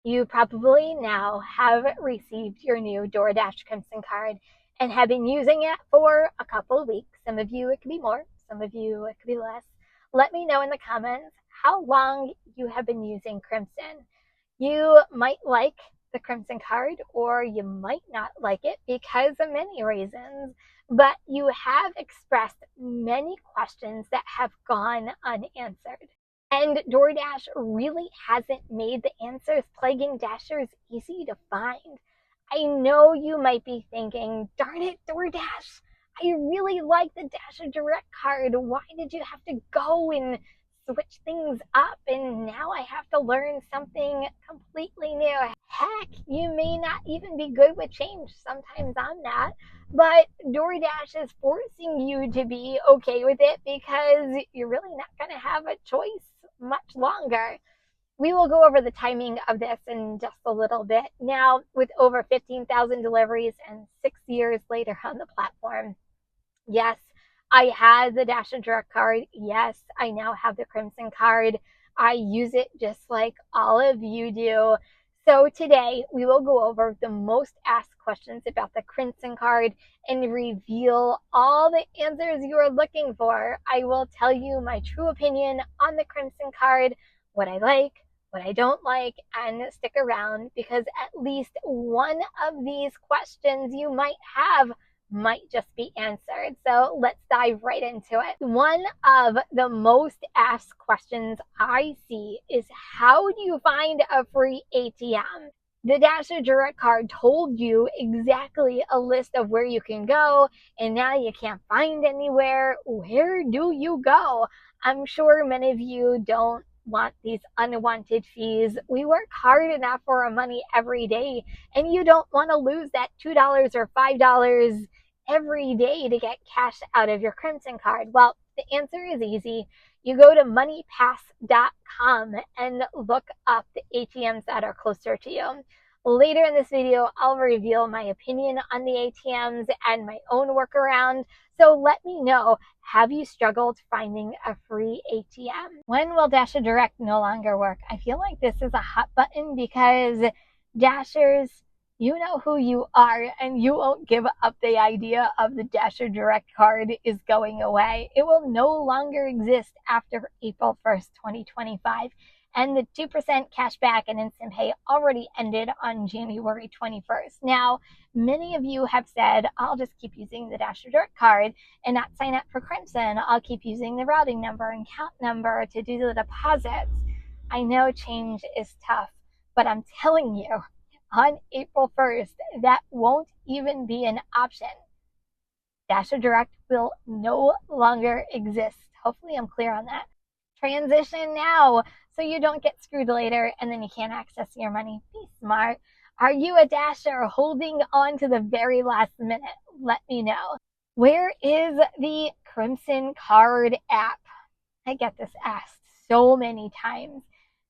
You probably now have received your new DoorDash Crimson card and have been using it for a couple of weeks. Some of you, it could be more. Some of you, it could be less. Let me know in the comments how long you have been using Crimson. You might like the Crimson card or you might not like it because of many reasons, but you have expressed many questions that have gone unanswered. And DoorDash really hasn't made the answers plaguing Dashers easy to find. I know you might be thinking, darn it, DoorDash, I really like the DasherDirect card. Why did you have to go and switch things up? And now I have to learn something completely new. Heck, you may not even be good with change. Sometimes I'm not. But DoorDash is forcing you to be okay with it because you're really not going to have a choice much longer. We will go over the timing of this in just a little bit. Now, with over 15,000 deliveries and 6 years later on the platform, yes, I had the DasherDirect card. Yes, I now have the Crimson card. I use it just like all of you do. So today we will go over the most asked questions about the Crimson card and reveal all the answers you are looking for. I will tell you my true opinion on the Crimson card, what I like, what I don't like, and stick around because at least one of these questions you might have might just be answered. So let's dive right into it. One of the most asked questions I see is, how do you find a free ATM? The DasherDirect card told you exactly a list of where you can go, and now you can't find anywhere. Where do you go? I'm sure many of you don't want these unwanted fees. We work hard enough for our money every day, and you don't want to lose that $2 or $5 every day to get cash out of your Crimson card. Well, the answer is easy. You go to moneypass.com and look up the ATMs that are closer to you. Later in this video, I'll reveal my opinion on the ATMs and my own workaround. So let me know, have you struggled finding a free ATM? When will DasherDirect no longer work? I feel like this is a hot button because Dashers, you know who you are, and you won't give up the idea of the DasherDirect card is going away. It will no longer exist after April 1st, 2025. And the 2% cashback and instant pay already ended on January 21st. Now, many of you have said, I'll just keep using the DasherDirect card and not sign up for Crimson. I'll keep using the routing number and account number to do the deposits. I know change is tough, but I'm telling you, on April 1st, that won't even be an option. DasherDirect will no longer exist. Hopefully I'm clear on that. Transition now so you don't get screwed later and then you can't access your money. Be smart. Are you a Dasher holding on to the very last minute? Let me know. Where is the Crimson card app? I get this asked so many times.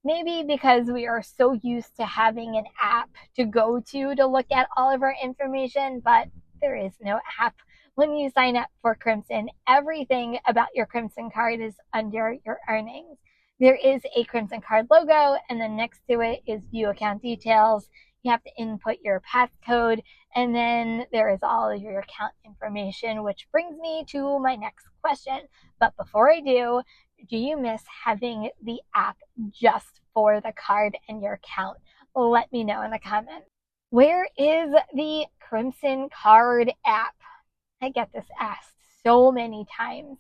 Maybe because we are so used to having an app to go to look at all of our information, but there is no app. When you sign up for Crimson, everything about your Crimson card is under your earnings. There is a Crimson card logo, and then next to it is view account details. You have to input your passcode, and then there is all of your account information, which brings me to my next question. But before I do you miss having the app just for the card and your account? Let me know in the comments. Where is the Crimson card app? I get this asked so many times.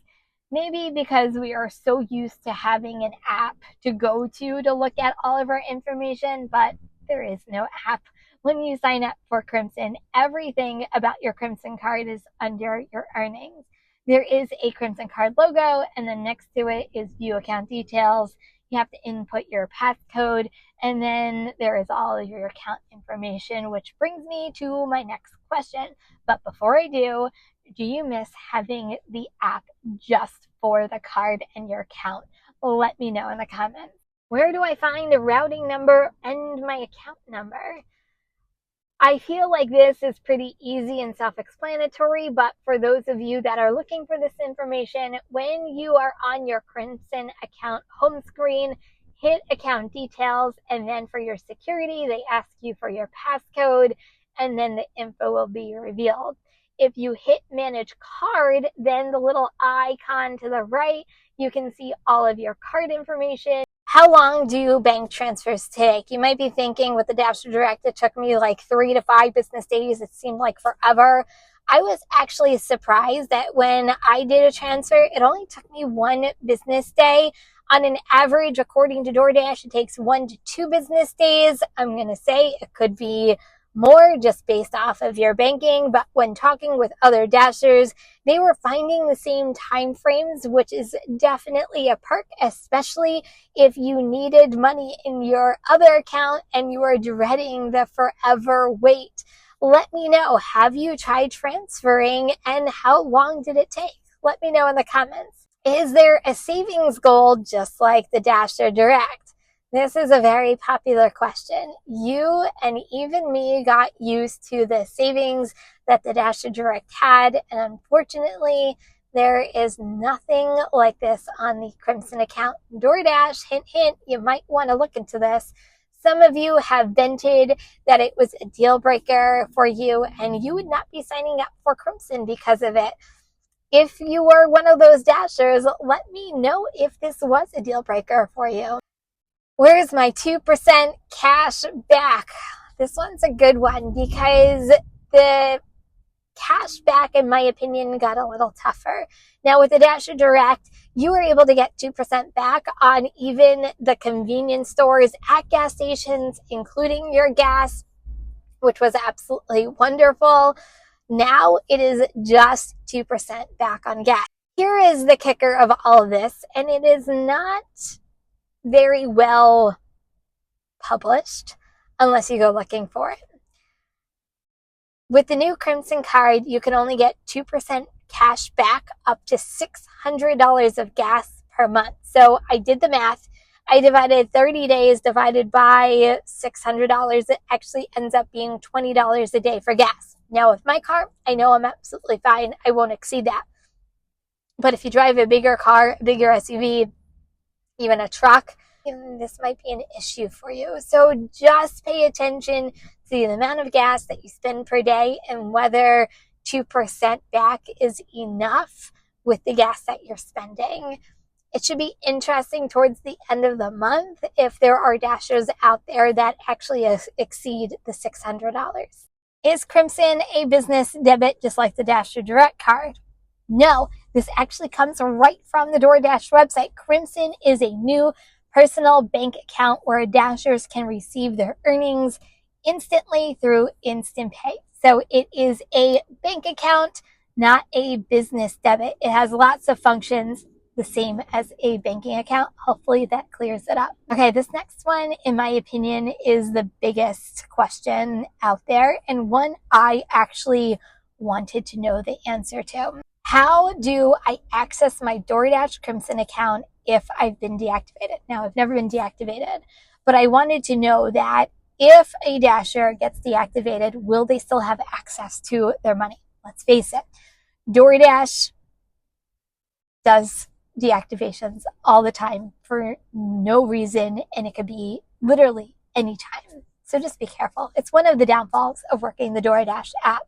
Maybe because we are so used to having an app to go to look at all of our information, but there is no app. When you sign up for Crimson, everything about your Crimson card is under your earnings. There is a Crimson card logo, and then next to it is view account details. You have to input your passcode, and then there is all of your account information, which brings me to my next question. But before I do you miss having the app just for the card and your account? Let me know in the comments. Where do I find a routing number and my account number? I feel like this is pretty easy and self-explanatory, but for those of you that are looking for this information, when you are on your Crimson account home screen, hit account details, and then for your security, they ask you for your passcode, and then the info will be revealed. If you hit manage card, then the little icon to the right, you can see all of your card information. How long do bank transfers take? You might be thinking with the DasherDirect, it took me like 3 to 5 business days. It seemed like forever. I was actually surprised that when I did a transfer, it only took me 1 business day. On an average, according to DoorDash, it takes 1 to 2 business days. I'm going to say it could be more just based off of your banking, but when talking with other Dashers, they were finding the same time frames, which is definitely a perk, especially if you needed money in your other account and you are dreading the forever wait. Let me know, have you tried transferring and how long did it take? Let me know in the comments. Is there a savings goal just like the DasherDirect? This is a very popular question. You and even me got used to the savings that the DasherDirect had, and unfortunately, there is nothing like this on the Crimson account. DoorDash, hint, hint, you might want to look into this. Some of you have vented that it was a deal breaker for you, and you would not be signing up for Crimson because of it. If you were one of those Dashers, let me know if this was a deal breaker for you. Where's my 2% cash back? This one's a good one because the cash back, in my opinion, got a little tougher. Now with the DasherDirect, you were able to get 2% back on even the convenience stores at gas stations, including your gas, which was absolutely wonderful. Now it is just 2% back on gas. Here is the kicker of all of this, and it is not very well published unless you go looking for it. With the new Crimson card, you can only get 2% cash back up to $600 of gas per month. So I did the math. I divided 30 days divided by $600. It actually ends up being $20 a day for gas. Now with my car, I know I'm absolutely fine. I won't exceed that. But if you drive a bigger car, a bigger SUV, even a truck, this might be an issue for you. So just pay attention to the amount of gas that you spend per day and whether 2% back is enough with the gas that you're spending. It should be interesting towards the end of the month if there are Dashers out there that actually exceed the $600. Is Crimson a business debit just like the DasherDirect card? No, this actually comes right from the DoorDash website. Crimson is a new personal bank account where Dashers can receive their earnings instantly through Instant Pay. So it is a bank account, not a business debit. It has lots of functions, the same as a banking account. Hopefully that clears it up. Okay, this next one, in my opinion, is the biggest question out there and one I actually wanted to know the answer to. How do I access my DoorDash Crimson account if I've been deactivated? Now, I've never been deactivated, but I wanted to know that if a Dasher gets deactivated, will they still have access to their money? Let's face it, DoorDash does deactivations all the time for no reason, and it could be literally any time. So just be careful. It's one of the downfalls of working the DoorDash app.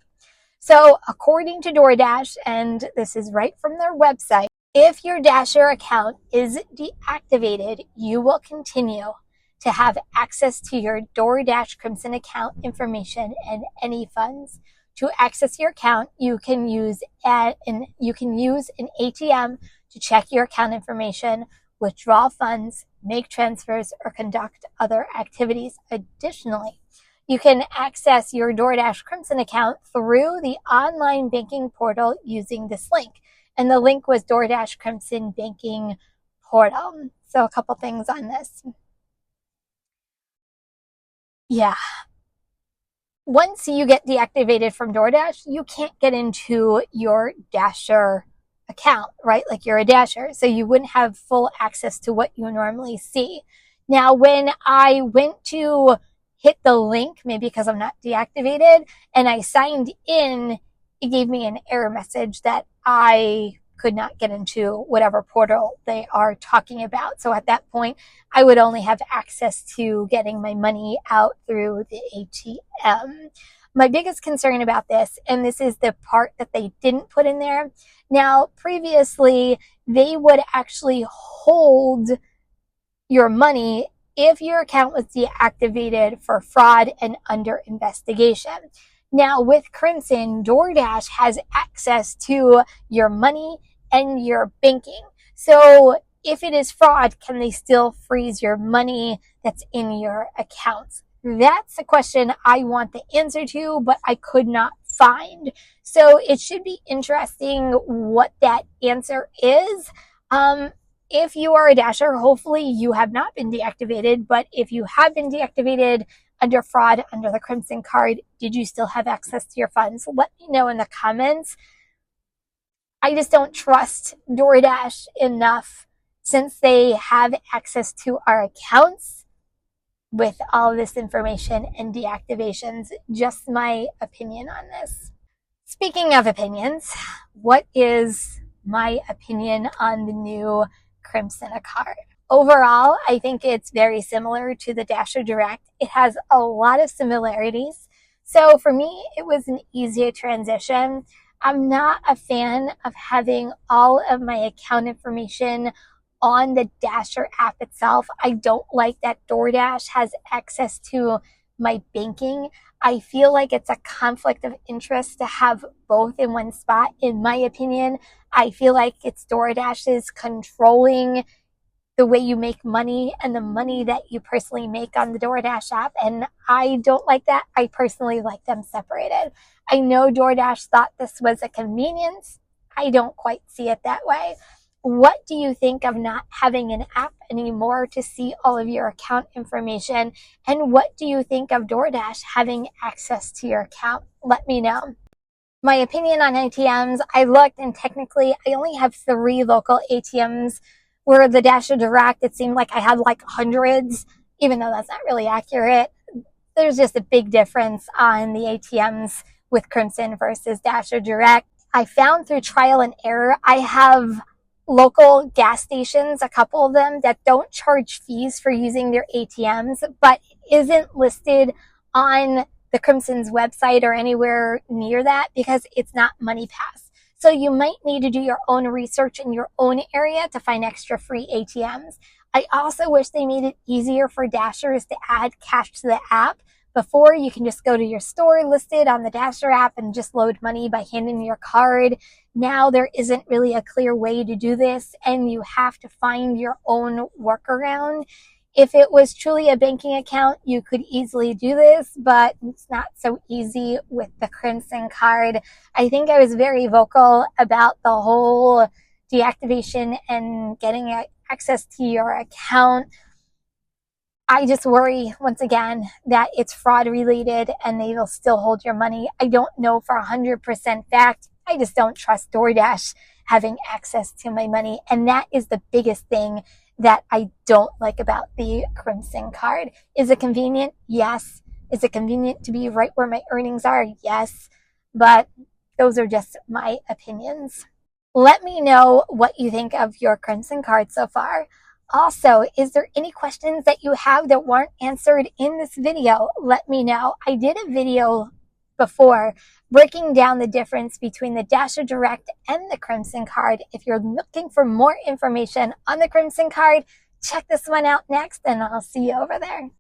So according to DoorDash, and this is right from their website, if your Dasher account is deactivated, you will continue to have access to your DoorDash Crimson account information and any funds. To access your account, you can use an ATM to check your account information, withdraw funds, make transfers, or conduct other activities. Additionally, you can access your DoorDash Crimson account through the online banking portal using this link. And the link was DoorDash Crimson Banking Portal. So a couple things on this. Yeah. Once you get deactivated from DoorDash, you can't get into your Dasher account, right? Like you're a Dasher. So you wouldn't have full access to what you normally see. Now, when I went to hit the link, maybe because I'm not deactivated, and I signed in, it gave me an error message that I could not get into whatever portal they are talking about. So at that point, I would only have access to getting my money out through the ATM. My biggest concern about this, and this is the part that they didn't put in there. Now, previously, they would actually hold your money if your account was deactivated for fraud and under investigation. Now, with Crimson, DoorDash has access to your money and your banking. So if it is fraud, can they still freeze your money that's in your accounts? That's a question I want the answer to, but I could not find. So it should be interesting what that answer is. If you are a Dasher, hopefully you have not been deactivated, but if you have been deactivated under fraud, under the Crimson card, did you still have access to your funds? Let me know in the comments. I just don't trust DoorDash enough since they have access to our accounts with all this information and deactivations. Just my opinion on this. Speaking of opinions, what is my opinion on the new Crimson card? Overall, I think it's very similar to the DasherDirect. It has a lot of similarities. So for me, it was an easier transition. I'm not a fan of having all of my account information on the Dasher app itself. I don't like that DoorDash has access to my banking. I feel like it's a conflict of interest to have both in one spot. In my opinion, I feel like it's DoorDash's controlling the way you make money and the money that you personally make on the DoorDash app. And I don't like that. I personally like them separated. I know DoorDash thought this was a convenience. I don't quite see it that way. What do you think of not having an app anymore to see all of your account information? And what do you think of DoorDash having access to your account? Let me know. My opinion on ATMs, I looked and technically I only have 3 local ATMs, where the DasherDirect, it seemed like I had like hundreds, even though that's not really accurate. There's just a big difference on the ATMs with Crimson versus DasherDirect. I found through trial and error, I have local gas stations, a couple of them, that don't charge fees for using their ATMs, but isn't listed on the Crimson's website or anywhere near that because it's not MoneyPass. So you might need to do your own research in your own area to find extra free ATMs. I also wish they made it easier for Dashers to add cash to the app. Before, you can just go to your store listed on the Dasher app and just load money by handing your card. Now there isn't really a clear way to do this, and you have to find your own workaround. If it was truly a banking account, you could easily do this, but it's not so easy with the Crimson card. I think I was very vocal about the whole deactivation and getting access to your account. I just worry, once again, that it's fraud related and they will still hold your money. I don't know for 100% fact. I just don't trust DoorDash having access to my money. And that is the biggest thing that I don't like about the Crimson card. Is it convenient? Yes. Is it convenient to be right where my earnings are? Yes. But those are just my opinions. Let me know what you think of your Crimson card so far. Also, is there any questions that you have that weren't answered in this video? Let me know. I did a video before breaking down the difference between the DasherDirect and the Crimson card. If you're looking for more information on the Crimson card, check this one out next, and I'll see you over there.